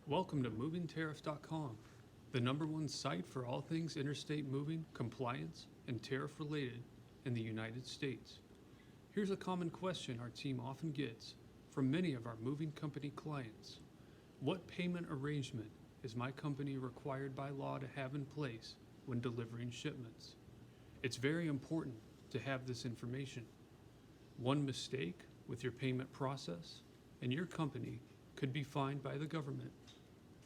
Welcome to movingtariff.com, the #1 site for all things interstate moving, compliance, and tariff related in the United States. Here's a common question our team often gets from many of our moving company clients. What payment arrangement is my company required by law to have in place when delivering shipments? It's very important to have this information. One mistake with your payment process and your company could be fined by the government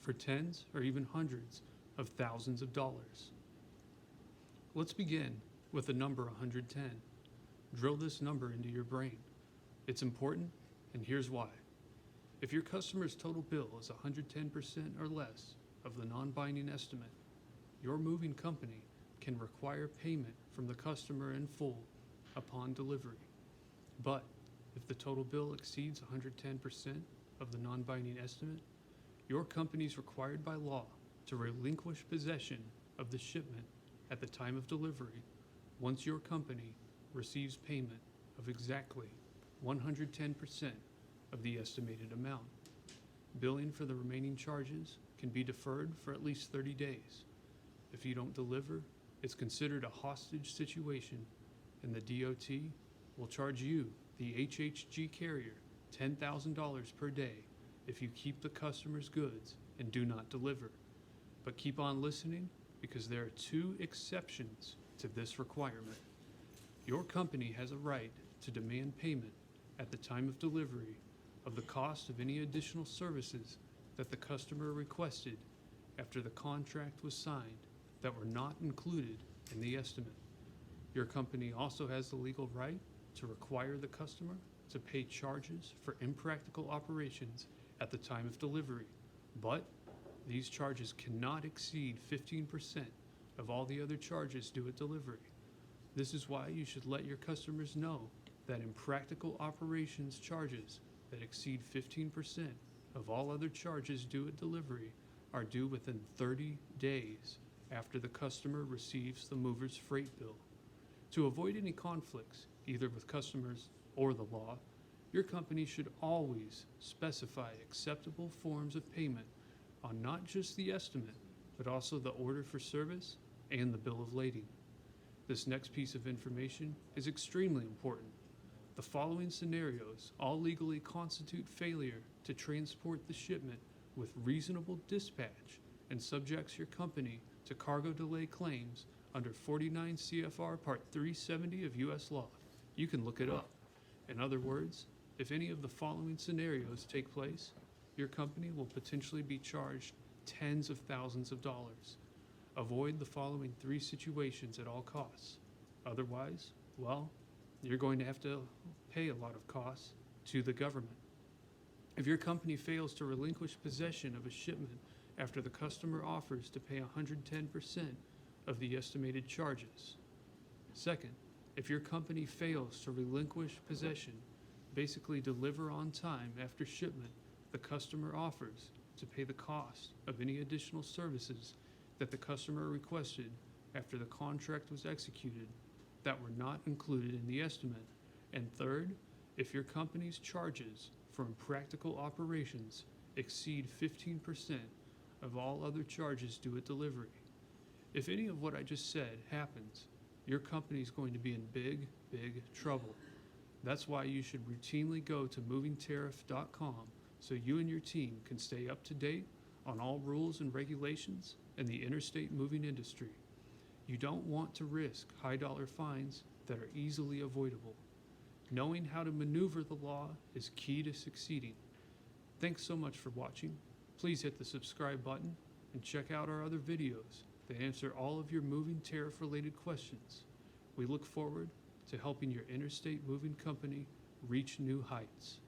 for tens or even hundreds of thousands of dollars. Let's begin with the number 110. Drill this number into your brain. It's important, and here's why. If your customer's total bill is 110% or less of the non-binding estimate, your moving company can require payment from the customer in full upon delivery. But if the total bill exceeds 110% of the non-binding estimate, your company is required by law to relinquish possession of the shipment at the time of delivery once your company receives payment of exactly 110% of the estimated amount. Billing for the remaining charges can be deferred for at least 30 days. If you don't deliver, it's considered a hostage situation, and the DOT will charge you, the HHG carrier, $10,000 per day if you keep the customer's goods and do not deliver. But keep on listening, because there are two exceptions to this requirement. Your company has a right to demand payment at the time of delivery of the cost of any additional services that the customer requested after the contract was signed that were not included in the estimate. Your company also has the legal right to require the customer to pay charges for impractical operations at the time of delivery, but these charges cannot exceed 15% of all the other charges due at delivery. This is why you should let your customers know that impractical operations charges that exceed 15% of all other charges due at delivery are due within 30 days after the customer receives the mover's freight bill. To avoid any conflicts, either with customers or the law, your company should always specify acceptable forms of payment on not just the estimate, but also the order for service and the bill of lading. This next piece of information is extremely important. The following scenarios all legally constitute failure to transport the shipment with reasonable dispatch and subjects your company to cargo delay claims under 49 CFR Part 370 of U.S. law. You can look it up. In other words, if any of the following scenarios take place, your company will potentially be charged tens of thousands of dollars. Avoid the following three situations at all costs. Otherwise, well, you're going to have to pay a lot of costs to the government. If your company fails to relinquish possession of a shipment after the customer offers to pay 110% of the estimated charges. Second, if your company fails to relinquish possession, basically deliver on time after shipment, the customer offers to pay the cost of any additional services that the customer requested after the contract was executed that were not included in the estimate. And third, if your company's charges for impractical operations exceed 15% of all other charges due at delivery. If any of what I just said happens, your company is going to be in big, big trouble. That's why you should routinely go to movingtariff.com so you and your team can stay up to date on all rules and regulations in the interstate moving industry. You don't want to risk high dollar fines that are easily avoidable. Knowing how to maneuver the law is key to succeeding. Thanks so much for watching. Please hit the subscribe button and check out our other videos that answer all of your moving tariff related questions. We look forward to helping your interstate moving company reach new heights.